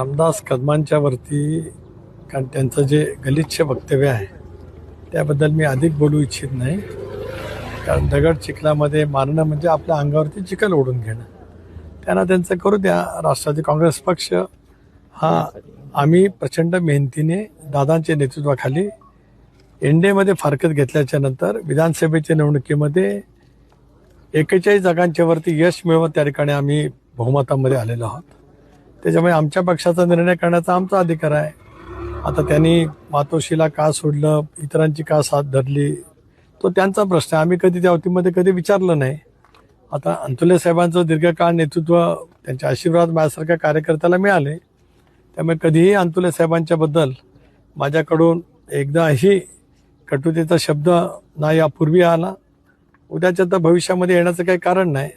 रामदास कदमांच्या वरती, कारण त्यांचं जे गलिच्छ वक्तव्य आहे त्याबद्दल मी अधिक बोलू इच्छित नाही. कारण दगड चिखलामध्ये मारणं म्हणजे आपल्या अंगावरती चिखल ओढून घेणं. त्यांना त्यांचं करू द्या. राष्ट्रवादी काँग्रेस पक्ष हा आम्ही प्रचंड मेहनतीने दादांच्या नेतृत्वाखाली एनडीएमध्ये फारकत घेतल्याच्या नंतर विधानसभेच्या निवडणुकीमध्ये 41 जागांच्या वरती यश मिळवत त्या ठिकाणी आम्ही बहुमतामध्ये आलेलो आहोत. त्याच्यामुळे आमच्या पक्षाचा निर्णय करण्याचा आमचा अधिकार आहे. आता त्यांनी मातोश्रीला का सोडलं, इतरांची का साथ धरली, तो त्यांचा प्रश्न आहे. आम्ही कधी त्या वतीमध्ये कधी विचारलं नाही. आता अंतुले साहेबांचं दीर्घकाळ नेतृत्व, त्यांचे आशीर्वाद माझ्यासारख्या कार्यकर्त्याला मिळाले. त्यामुळे कधीही अंतुले साहेबांच्याबद्दल माझ्याकडून एकदाही कटुतेचा शब्द ना यापूर्वी आला, उद्याच्या तर भविष्यामध्ये येण्याचं काही कारण नाही.